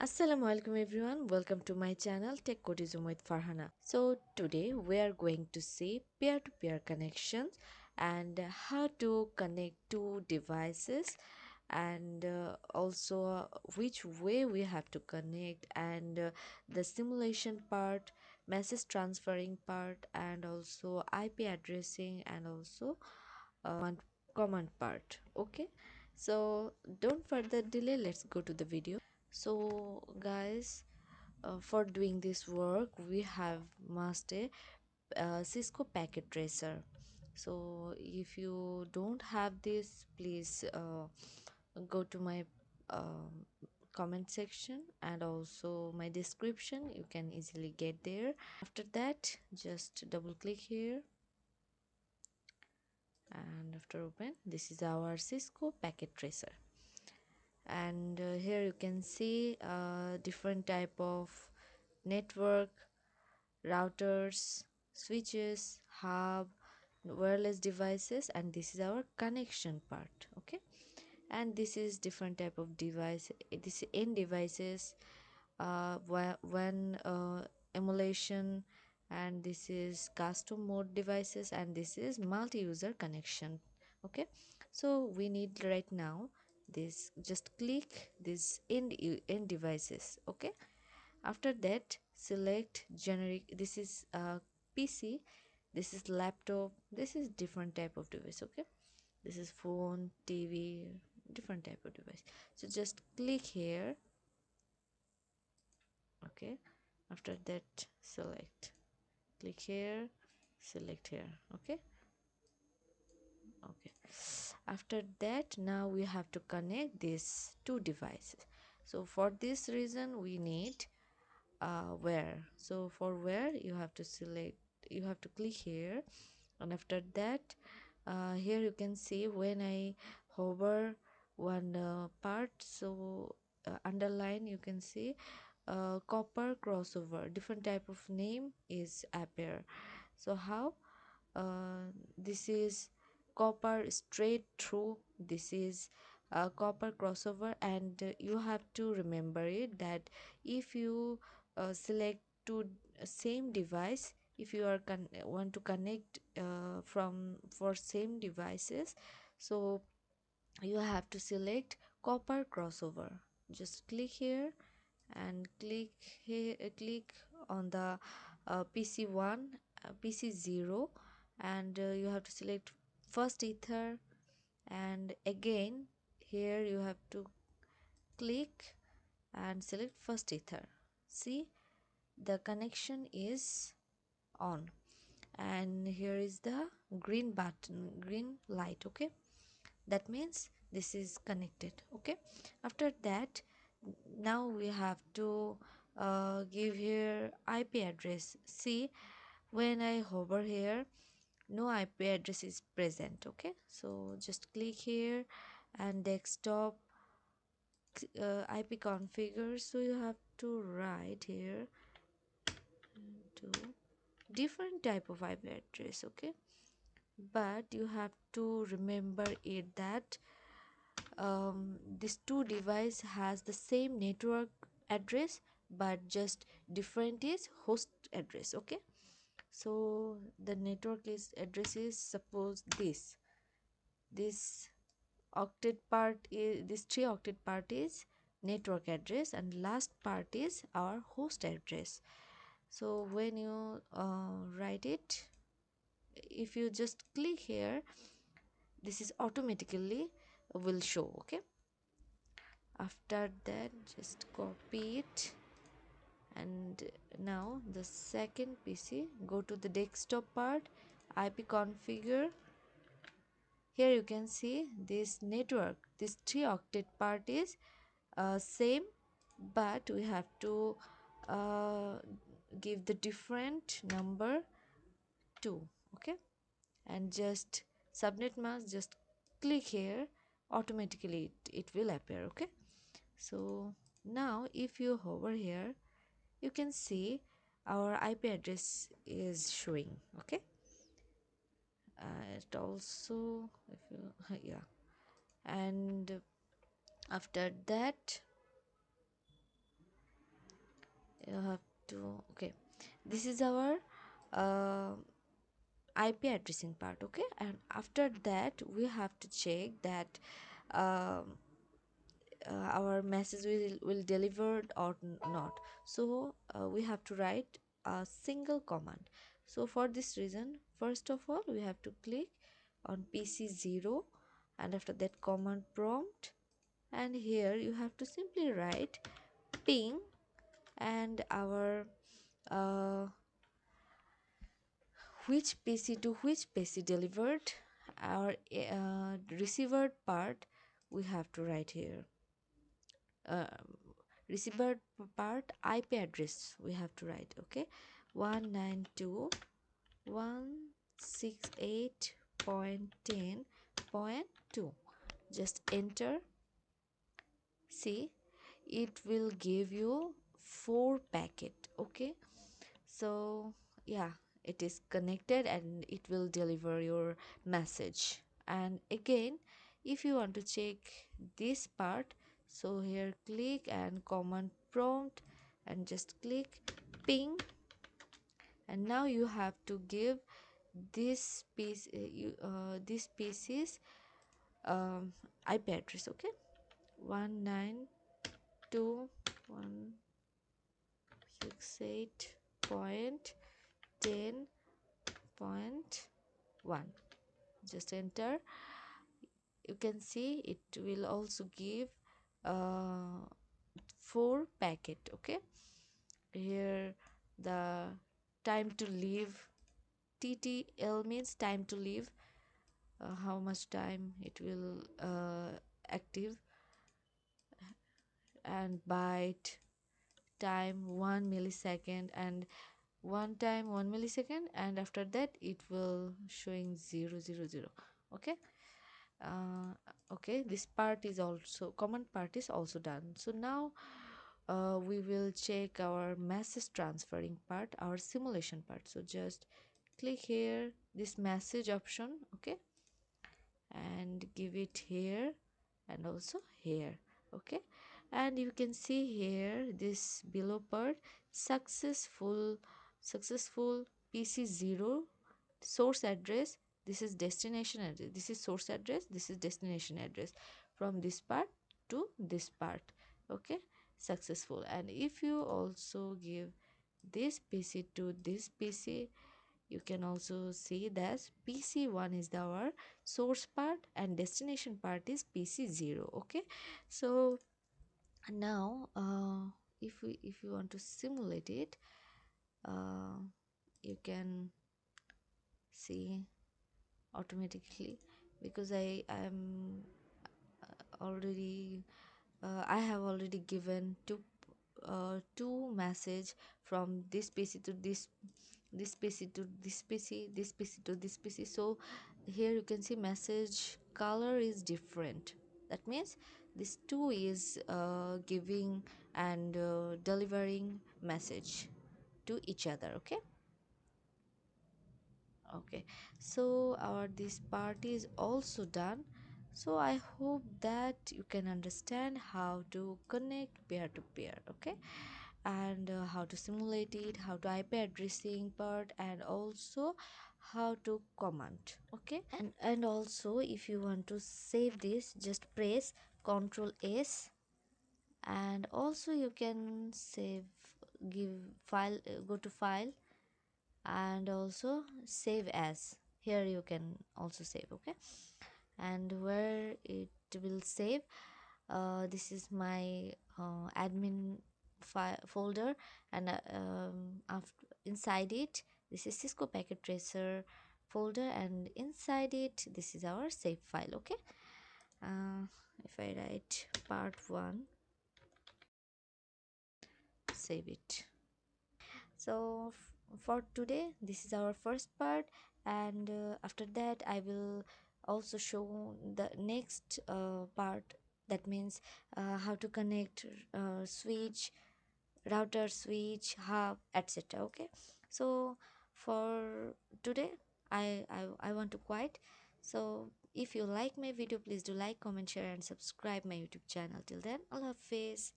Assalamu alaikum everyone, welcome to my channel Tech Codism with Farhana. So today we are going to see peer-to-peer connections and how to connect two devices and also which way we have to connect and the simulation part, message transferring part and also IP addressing and also command part. Okay, so don't further delay, let's go to the video. So guys, for doing this work we have must a Cisco packet tracer. So if you don't have this, please go to my comment section and also my description, you can easily get there. After that, just double click here and after open, this is our Cisco packet tracer. And here you can see different type of network, routers, switches, hub, wireless devices, and this is our connection part. Okay, and this is different type of device. This is end devices, one emulation, and this is custom mode devices, and this is multi-user connection. Okay, so we need right now this, just click this end devices. Okay, after that select generic. This is PC, this is laptop, this is different type of device. Okay, this is phone, TV, different type of device. So just click here. Okay, after that select, click here, select here. Okay, okay, after that now we have to connect these two devices. So for this reason we need where. So for where you have to select, you have to click here, and after that here you can see when I hover one part, so underline, you can see copper crossover, different type of name is appear. So how this is copper straight through, this is copper crossover, and you have to remember it that if you select to same device, if you are want to connect from for same devices, so you have to select copper crossover. Just click here and click here, click on the PC1, PC0, and you have to select first ether, and again here you have to click and select first ether. See, the connection is on, and here is the green button, green light. Okay, that means this is connected. Okay, after that now we have to give here IP address. See, when I hover here, no IP address is present. Okay, so just click here and desktop IP configure. So you have to write here to different type of IP address. Okay, but you have to remember it that this two device has the same network address, but just different is host address. Okay, so the network is address is, suppose this octet part is, this 3 octet part is network address, and last part is our host address. So when you write it, if you just click here, this is automatically will show. Okay, after that just copy it, and now the second PC, go to the desktop part, IP configure. Here you can see this network, this 3 octet part is same, but we have to uh, give the different number 2. Okay, and just subnet mask, just click here, automatically it will appear. Okay, so now if you hover here, you can see our IP address is showing. Okay, it also, if you yeah, and after that you have to, okay, this is our uh, IP addressing part. Okay, and after that we have to check that um, our message will delivered or not. So we have to write a single command. So for this reason, first of all we have to click on PC0, and after that command prompt, and here you have to simply write ping, and our uh, which PC to which PC delivered, our receiver part we have to write here. Receiver part IP address we have to write. Okay, 192.168.10.2. Just enter. See, it will give you 4 packet. Okay, so yeah, it is connected and it will deliver your message. And again, if you want to check this part, so here click and command prompt and just click ping, and now you have to give this piece this piece's IP address. Okay, 192.168.10.1. Just enter. You can see it will also give uh, 4 packet. Okay, here the time to leave, TTL means time to leave, how much time it will active, and byte time 1 millisecond, and one time 1 millisecond, and after that it will showing 000. Okay, uh, okay, this part is also common part is also done. So now we will check our message transferring part, our simulation part. So just click here this message option. Okay, and give it here and also here. Okay, and you can see here this below part, successful PC0 source address. This is destination address, this is source address, this is destination address, from this part to this part. Okay, successful. And if you also give this PC to this PC, you can also see that PC1 is our source part and destination part is PC0. Okay, so now if you want to simulate it, uh, you can see automatically, because I'm already I have already given two message from this PC to this PC to this PC, this PC to this PC. So here you can see message color is different. That means this two is giving and delivering message to each other. Okay, okay, so our this part is also done. So I hope that you can understand how to connect peer to peer. Okay, and how to simulate it, how to IP addressing part, and also how to command. Okay, and also if you want to save this, just press Ctrl S, and also you can save, give file, go to file, and also save as. Here you can also save. Okay, and where it will save, this is my admin folder, and after inside it, this is Cisco packet tracer folder, and inside it this is our save file. Okay, if I write part1, save it. So for today this is our first part, and after that I will also show the next part, that means how to connect switch, router, switch, hub, etc. Okay, so for today I want to quit. So if you like my video, please do like, comment, share and subscribe my YouTube channel. Till then, Allah Hafiz.